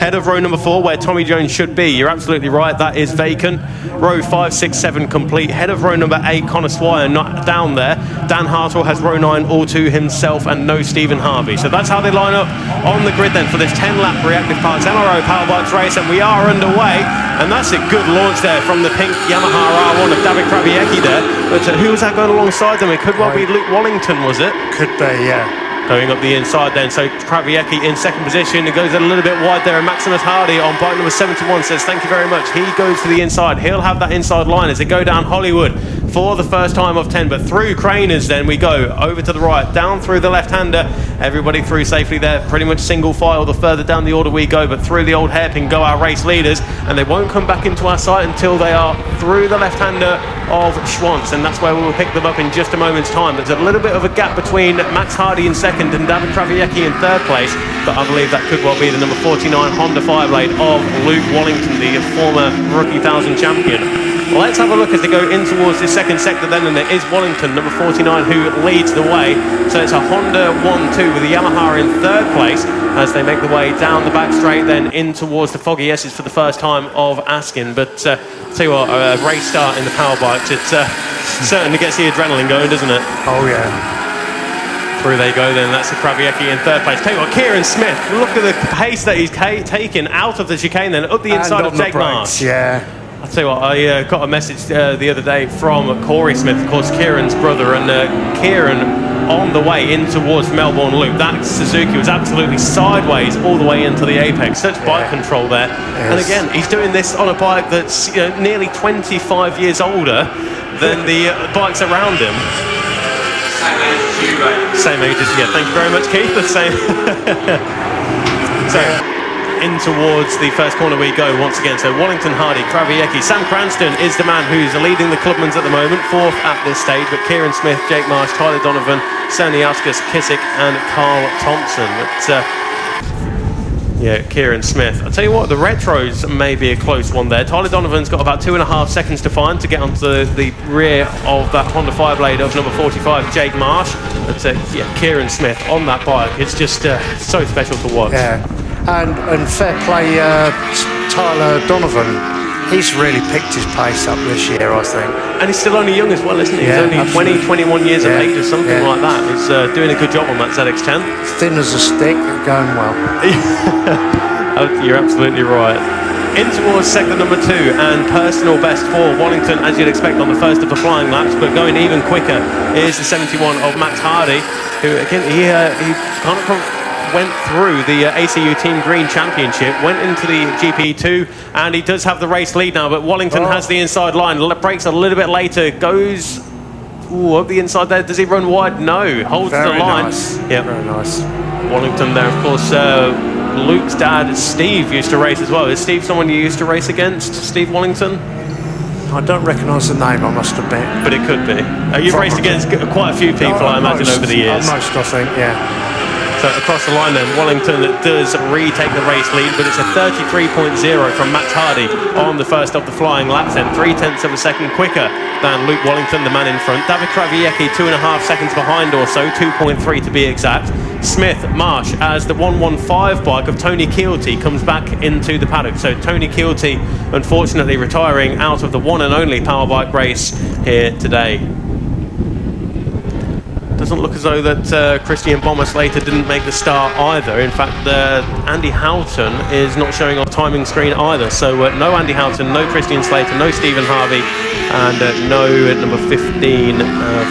head of row number 4, where Tommy Jones should be. You're absolutely right, that is vacant. Row 5, 6, 7 complete. Head of row number 8, Connor Swire not down there. Dan Hartwell has row 9 all to himself and no Stephen Harvey. So that's how they line up on the grid then for this 10-lap Reactive Parts MRO Powerbikes race, and we are underway. And that's a good launch there from the pink Yamaha R1 of David Krawiecki there. But who was that going alongside them? It could well be Luke Wallington, was it? Could be, yeah. Going up the inside then, so Krawiecki in second position. It goes a little bit wide there, and Maximus Hardy on bike number 71 says thank you very much. He goes to the inside. He'll have that inside line as they go down Hollywood for the first time of 10, but through Craners then we go over to the right, down through the left-hander. Everybody through safely there, pretty much single file the further down the order we go, but through the old hairpin go our race leaders, and they won't come back into our sight until they are through the left-hander of Schwantz, and that's where we will pick them up in just a moment's time. There's a little bit of a gap between Max Hardy in second and David Krawiecki in third place, but I believe that could well be the number 49 Honda 5-blade of Luke Wallington, the former Rookie 1000 champion. Well, let's have a look as they go in towards this second sector then, and there is Wallington, number 49, who leads the way. So it's a Honda 1-2 with the Yamaha in third place as they make the way down the back straight then in towards the Foggy S's for the first time of Askin. But tell you what, a race start in the Powerbikes, it certainly gets the adrenaline going, doesn't it? Oh, yeah. Through they go then, that's the Krawiecki in third place. Tell you what, Kieran Smith, look at the pace that he's taken out of the chicane then, up the inside of Jake Marsh. Yeah. I'll tell you what, I got a message the other day from Corey Smith, of course, Kieran's brother, and Kieran on the way in towards Melbourne Loop. That Suzuki was absolutely sideways all the way into the apex. Such bike control there. Yes. And again, he's doing this on a bike that's nearly 25 years older than the bikes around him. Same age as you, yeah. Thank you very much, Keith. The same. So, in towards the first corner we go once again. So Wallington, Hardy, Krawiecki. Sam Cranston is the man who's leading the Clubmans at the moment, fourth at this stage. But Kieran Smith, Jake Marsh, Tyler Donovan, Sonny Auskus, Kissick, and Carl Thompson. But yeah, Kieran Smith. I'll tell you what, the retros may be a close one there. Tyler Donovan's got about 2.5 seconds to find to get onto the rear of that Honda 5-blade of number 45, Jake Marsh. But yeah, Kieran Smith on that bike, it's just so special to watch. Yeah, and fair play, Tyler Donovan. He's really picked his pace up this year, I think. And he's still only young as well, isn't he? Yeah, he's only 20, 21 years of age or something like that. He's doing a good job on that ZX10. Thin as a stick, going well. You're absolutely right. In towards sector number 2 and personal best for Wallington, as you'd expect on the first of the flying laps, but going even quicker is the 71 of Max Hardy, who again, he kind of went through the ACU Team Green Championship, went into the GP2, and he does have the race lead now, but Wallington has the inside line, breaks a little bit later, goes up the inside there. Does he run wide? No, holds the line. Nice. Yep. Very nice. Wallington there, of course. Luke's dad, Steve, used to race as well. Is Steve someone you used to race against, Steve Wallington? I don't recognise the name, I must admit. But it could be. You've raced against quite a few people, I imagine, over the years. Most, I think, yeah. So across the line then, Wallington does retake the race lead, but it's a 33.0 from Max Hardy on the first of the flying laps, then 0.3 of a second quicker than Luke Wallington, the man in front. David Krawiecki 2.5 seconds behind or so, 2.3 to be exact. Smith, Marsh, as the 115 bike of Tony Keelty comes back into the paddock. So Tony Keelty, unfortunately, retiring out of the one and only Powerbike race here today. Doesn't look as though that Christian Bomber Slater didn't make the start either. In fact, Andy Houghton is not showing on the timing screen either. So no Andy Houghton, no Christian Slater, no Stephen Harvey, and no number 15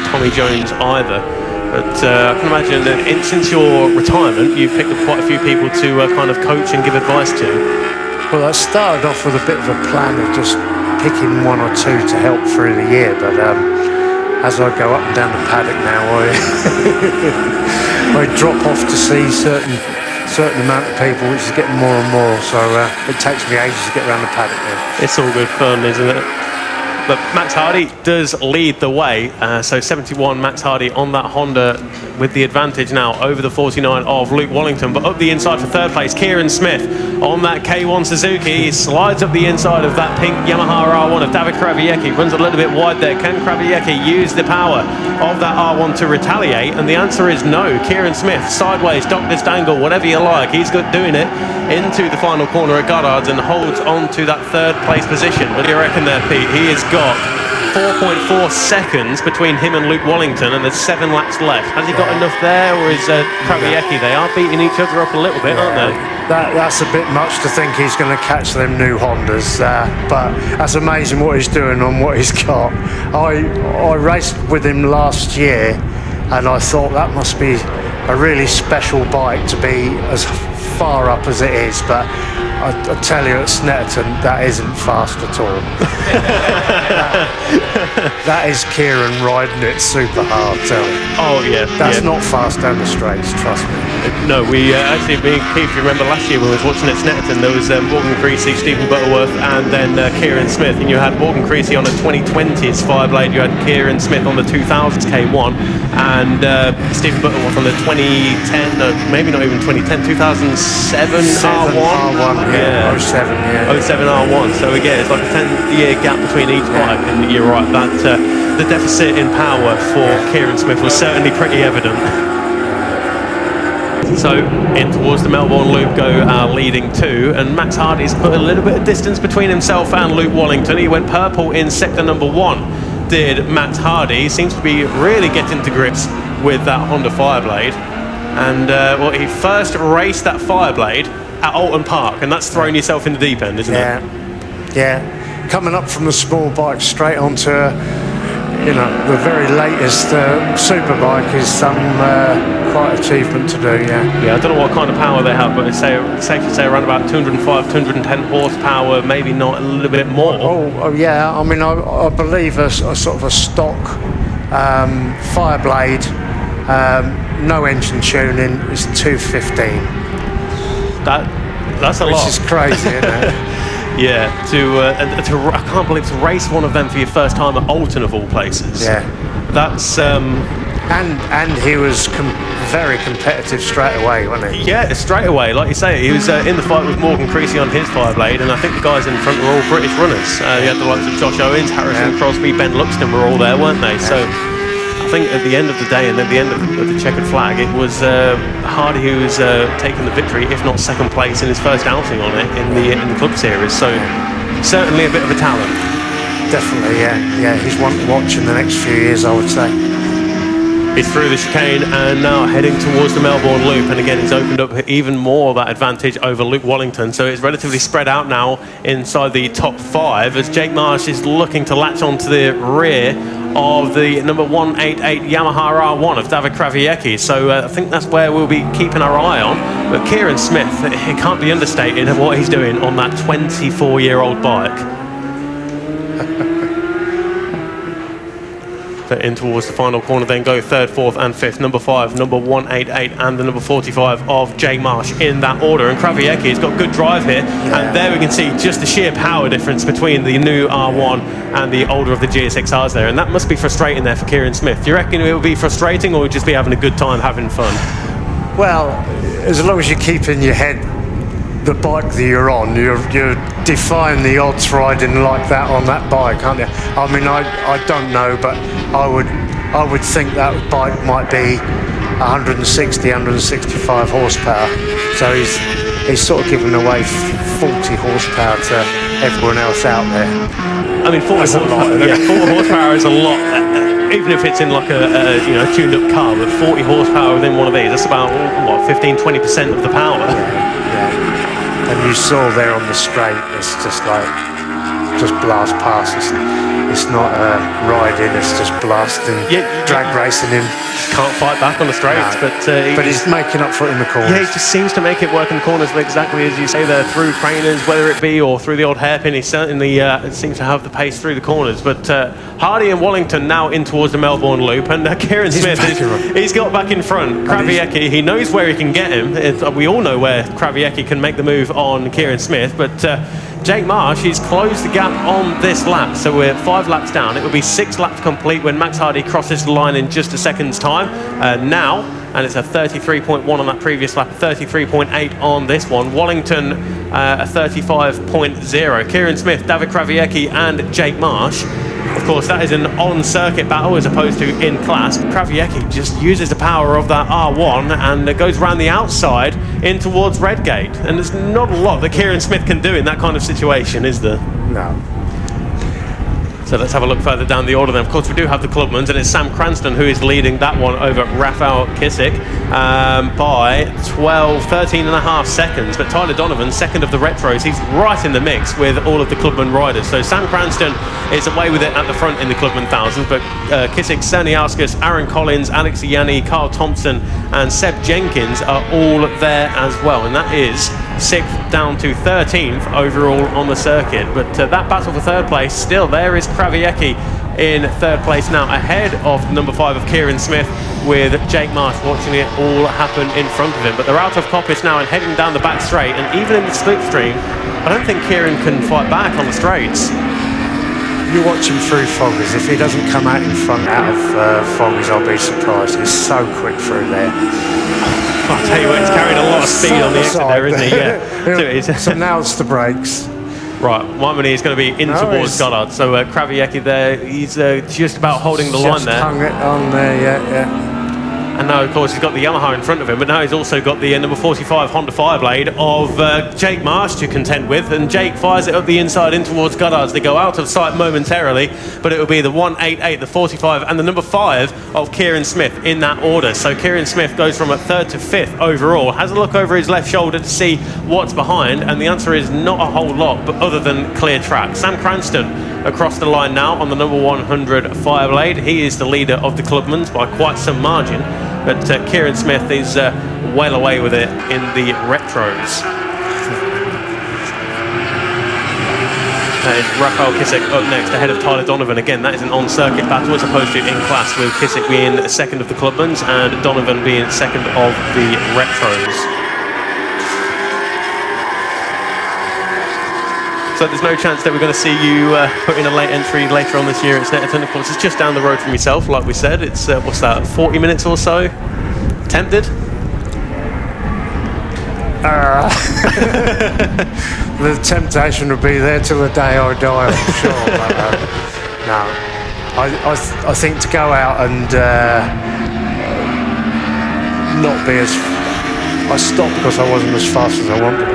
Tommy Jones either. But I can imagine that since your retirement, you've picked up quite a few people to kind of coach and give advice to. Well, I started off with a bit of a plan of just picking one or two to help through the year, but as I go up and down the paddock now, I drop off to see certain amount of people, which is getting more and more. So it takes me ages to get around the paddock now. It's all good fun, isn't it? But Max Hardy does lead the way. So 71 Max Hardy on that Honda with the advantage now over the 49 of Luke Wallington. But up the inside for third place, Kieran Smith on that K1 Suzuki. He slides up the inside of that pink Yamaha R1 of David Krawiecki. Runs a little bit wide there. Can Krawiecki use the power of that R1 to retaliate? And the answer is no. Kieran Smith, sideways, Doctor's Dangle, whatever you like. He's good doing it into the final corner at Goddard's and holds on to that third place position. What do you reckon there, Pete? He has got 4.4 seconds between him and Luke Wallington, and there's 7 laps left. Has he got enough there, or is Krawiecki? They are beating each other up a little bit, aren't they? That's a bit much to think he's going to catch them new Hondas, but that's amazing what he's doing on what he's got. I raced with him last year, and I thought that must be a really special bike to be as far up as it is, but I tell you, at Snetterton, that isn't fast at all. that is Kieran riding it super hard, tell me. Oh, yeah. That's not fast down the straights, trust me. No, we actually, me and Keith, you remember last year when we was watching at Snetterton, there was Morgan Creasy, Stephen Butterworth, and then Kieran Smith, and you had Morgan Creasy on a 2020's Fireblade, you had Kieran Smith on the 2000's K1, and Stephen Butterworth on the 2010, maybe not even 2010, 2007 R1. Yeah, 07, yeah. 07 R1. So again, it's like a 10-year gap between each bike, and you're right, that the deficit in power for Kieran Smith was certainly pretty evident. So in towards the Melbourne Loop go our leading two, and Max Hardy's put a little bit of distance between himself and Luke Wallington. He went purple in sector number 1, did Max Hardy. He seems to be really getting to grips with that Honda Fireblade, and well, he first raced that Fireblade at Alton Park, and that's throwing yourself in the deep end, isn't it? Yeah. Coming up from the small bike straight onto, you know, the very latest superbike is some quite achievement to do. Yeah, I don't know what kind of power they have, but it's safe to say around about 205, 210 horsepower, maybe not, a little bit more. Oh yeah. I mean, I believe a sort of a stock Fireblade, no engine tuning, is 215. That's a lot. Which is crazy, isn't it? Yeah, I can't believe to race one of them for your first time at Alton of all places. Yeah, that's and he was very competitive straight away, wasn't he? Yeah, straight away. Like you say, he was in the fight with Morgan Creasy on his Fireblade, and I think the guys in front were all British runners. You had the likes of Josh Owens, Harrison Crosby, Ben Luxton were all there, weren't they? So I think at the end of the day, and at the end of the checkered flag, it was Hardy who was taking the victory, if not second place in his first outing on it in the club series. So certainly a bit of a talent. Definitely, yeah. He's one to watch in the next few years, I would say. He's through the chicane and now heading towards the Melbourne Loop, and again it's opened up even more that advantage over Luke Wallington, so it's relatively spread out now inside the top 5 as Jake Marsh is looking to latch onto the rear of the number 188 Yamaha R1 of David Krawiecki. So I think that's where we'll be keeping our eye on. But Kieran Smith, it can't be understated of what he's doing on that 24-year-old bike. In towards the final corner, then go 3rd, 4th and 5th, number 5, number 188 and the number 45 of Jay Marsh in that order. And Krawiecki has got good drive here, and there we can see just the sheer power difference between the new R1 and the older of the GSXRs there, and that must be frustrating there for Kieran Smith. Do you reckon it will be frustrating, or will just be having a good time, having fun? Well, as long as you keep in your head the bike that you're on, you're defying the odds riding like that on that bike, aren't you? I mean, I don't know, but I would think that bike might be 160, 165 horsepower. So he's sort of giving away 40 horsepower to everyone else out there. I mean, 40 horsepower, yeah, 40 horsepower is a lot. Even if it's in like a tuned up car, but 40 horsepower within one of these, that's about what, 15-20% of the power. Yeah. And you saw there on the straight, it's just blast past. It's not riding, it's just blasting, drag racing him. Can't fight back on the straights, no. But he's making up for it in the corners. Yeah, he just seems to make it work in the corners exactly as you say there, through trainers, whether it be or through the old hairpin. He certainly seems to have the pace through the corners. But Hardy and Wallington now in towards the Melbourne Loop, and Kieran Smith, he's got back in front. Krawiecki, he knows where he can get him. We all know where Krawiecki can make the move on Kieran Smith, but Jake Marsh, he's closed the gap on this lap, so we're 5 5 laps down. It will be 6 laps complete when Max Hardy crosses the line in just a second's time. Now, and it's a 33.1 on that previous lap, 33.8 on this one. Wallington, a 35.0. Kieran Smith, David Krawiecki and Jake Marsh. Of course, that is an on-circuit battle as opposed to in class. Krawiecki just uses the power of that R1 and goes around the outside in towards Redgate. And there's not a lot that Kieran Smith can do in that kind of situation, is there? No. So let's have a look further down the order then. Of course, we do have the Clubmans, and it's Sam Cranston who is leading that one over Rafał Kissick by 13 and a half seconds. But Tyler Donovan, second of the Retros, he's right in the mix with all of the Clubman riders. So Sam Cranston is away with it at the front in the Clubman Thousands, but Kissick, Cerniauskas, Aaron Collins, Alex Yanni, Carl Thompson and Seb Jenkins are all there as well. And that is 6th down to 13th overall on the circuit. But that battle for third place, still there is Krawiecki in third place now, ahead of number 5 of Kieran Smith, with Jake Marsh watching it all happen in front of him. But they're out of Coppice now and heading down the back straight, and even in the slipstream, I don't think Kieran can fight back on the straights. You watch him through Foggies. If he doesn't come out in front out of Foggies, I'll be surprised. He's so quick through there. I'll tell you what, he's carrying a lot of speed on the exit there, isn't he? Yeah. So now it's the brakes. Right, my money is going to be in towards Goddard. So Krawiecki there, he's just about holding the line there. Hung it on there, yeah. And now, of course, he's got the Yamaha in front of him, but now he's also got the number 45 Honda Fireblade of Jake Marsh to contend with, and Jake fires it up the inside in towards Goddard's. They go out of sight momentarily, but it will be the 188, the 45, and the number 5 of Kieran Smith in that order. So Kieran Smith goes from a 3rd to 5th overall, has a look over his left shoulder to see what's behind, and the answer is not a whole lot, but other than clear track. Sam Cranston across the line now on the number 100 Fireblade. He is the leader of the Clubmans by quite some margin, but Kieran Smith is well away with it in the Retros. That is Rafał Kissick up next ahead of Tyler Donovan. Again, that is an on-circuit battle as opposed to in class, with Kissick being second of the Clubmans and Donovan being second of the Retros. So there's no chance that we're going to see you put in a late entry later on this year at Snetterton. Of course, it's just down the road from yourself, like we said. It's, what's that, 40 minutes or so? Tempted? The temptation will be there till the day I die, I'm sure. But, no, I think to go out and not be as... I stopped because I wasn't as fast as I wanted to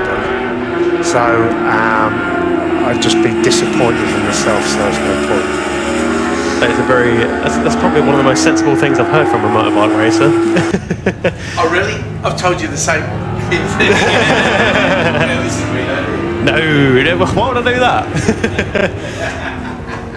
be. So... I'd just be disappointed in myself, so there's no point. That is that's probably one of the most sensible things I've heard from a motorbike racer. Oh really? I've told you the same. No, why would I do that?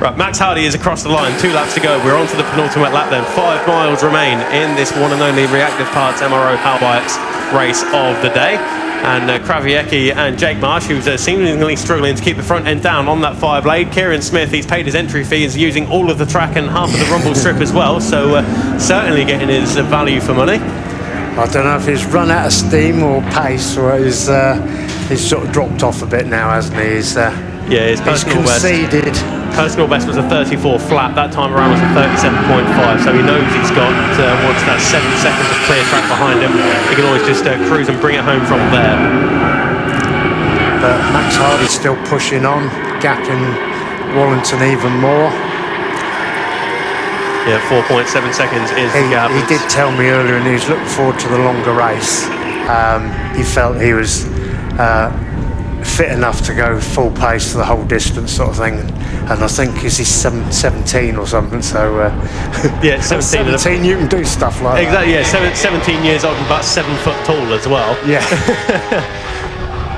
Right, Max Hardy is across the line, 2 laps to go. We're on to the penultimate lap then. 5 miles remain in this one and only Reactive Parts MRO Powerbikes race of the day. And Krawiecki and Jake Marsh, who's seemingly struggling to keep the front end down on that Fireblade. Kieran Smith, he's paid his entry fee, is using all of the track and half of the rumble strip as well, so certainly getting his value for money. I don't know if he's run out of steam or pace, or he's sort of dropped off a bit now, hasn't he? Yeah, his personal conceded. Personal best was a 34 flat. That time around was a 37.5. So he knows he's got what's that, 7 seconds of clear track behind him. He can always just cruise and bring it home from there. But Max Hardy's still pushing on, gapping Wallington even more. Yeah, 4.7 seconds is the gap. He did tell me earlier, and he was looking forward to the longer race. He felt he was fit enough to go full pace to the whole distance, sort of thing. And I think he's 17 or something. So yeah, 17. You can do stuff like exactly. Yeah, 17 years old and about 7 foot tall as well. Yeah.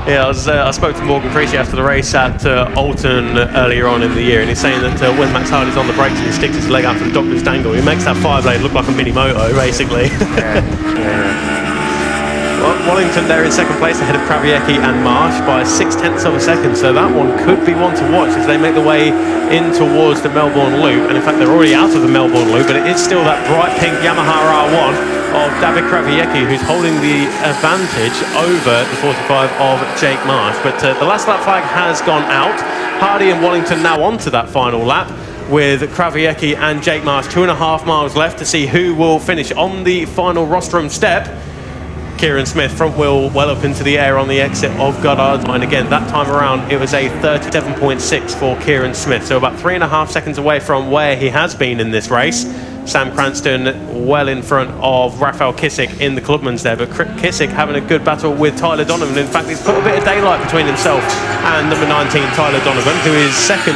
Yeah, I spoke to Morgan Creasy after the race at Alton earlier on in the year, and he's saying that when Max Hardy's on the brakes and he sticks his leg out for the doctor's dangle, he makes that Fireblade look like a mini moto, basically. Yeah. Wallington there in second place ahead of Krawiecki and Marsh by 0.6 of a second, so that one could be one to watch as they make their way in towards the Melbourne Loop. And in fact, they're already out of the Melbourne Loop, but it is still that bright pink Yamaha R1 of David Krawiecki who's holding the advantage over the 45 of Jake Marsh. But the last lap flag has gone out. Hardy and Wallington now onto that final lap. with Krawiecki and Jake Marsh. 2.5 miles left to see who will finish on the final rostrum step. Kieran Smith, front wheel well up into the air on the exit of Goddard's line. Again, that time around, it was a 37.6 for Kieran Smith. So about 3.5 seconds away from where he has been in this race. Sam Cranston well in front of Rafael Kissick in the clubman's there, but Kissick having a good battle with Tyler Donovan. In fact, he's put a bit of daylight between himself and number 19, Tyler Donovan, who is second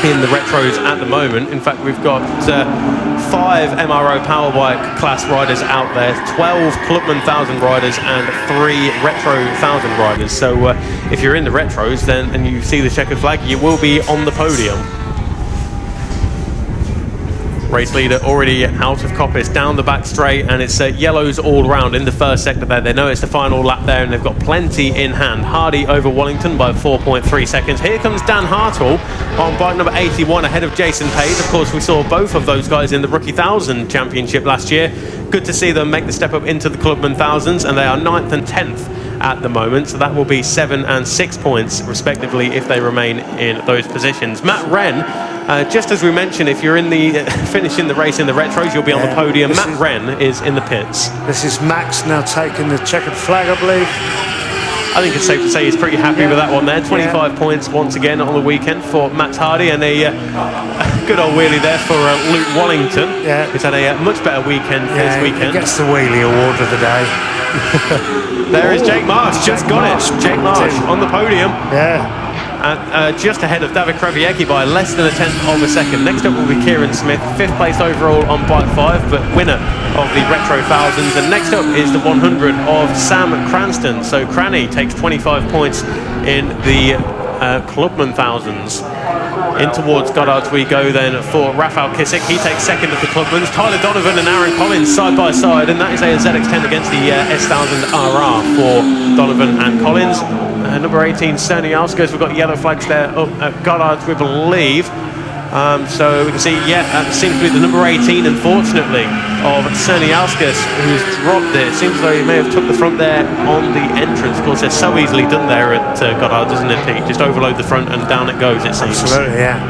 in the retros at the moment. In fact, we've got 5 MRO Powerbike class riders out there, 12 Clubman 1000 riders and 3 Retro 1000 riders. So if you're in the retros then and you see the checkered flag, you will be on the podium. Race leader already out of coppice down the back straight, and it's yellows all round in the first sector there. They know it's the final lap there and they've got plenty in hand. Hardy over Wallington by 4.3 seconds. Here comes Dan Hartle on bike number 81 ahead of Jason Page. Of course, we saw both of those guys in the Rookie 1000 Championship last year. Good to see them make the step up into the Clubman 1000s, and they are 9th and 10th at the moment, so that will be 7 and 6 points respectively if they remain in those positions. Matt Wren, just as we mentioned, if you're in the finishing the race in the retros, you'll be on the podium. Matt Wren is in the pits. This is Max now taking the checkered flag, I believe. I think it's safe to say he's pretty happy with that one there. 25 points once again on the weekend for Max Hardy, and a good old wheelie there for Luke Wallington. He's had a much better weekend this weekend. He gets the wheelie award of the day. There is Jake Marsh, just got it. Jake Marsh on the podium. Just ahead of David Krawiecki by less than 1/10 of a second. Next up will be Kieran Smith, 5th place overall on bike 5, but winner of the Retro 1000s. And next up is the 100 of Sam Cranston. So Cranny takes 25 points in the Clubman 1000s. In towards Goddard's we go then for Rafael Kissick. He takes second of the Clubmans. Tyler Donovan and Aaron Collins side by side, and that is a ZX10 against the S1000 RR for Donovan and Collins. Number 18, Cerny Alskers. We've got yellow flags there up at Goddard's, we believe. So we can see, seems to be the number 18, unfortunately, of Cerny Alskers, who's dropped it. Seems like he may have took the front there on the entrance. Of course, they're so easily done there at Goddard's, isn't it, Pete? Just overload the front and down it goes, it seems. Absolutely, yeah.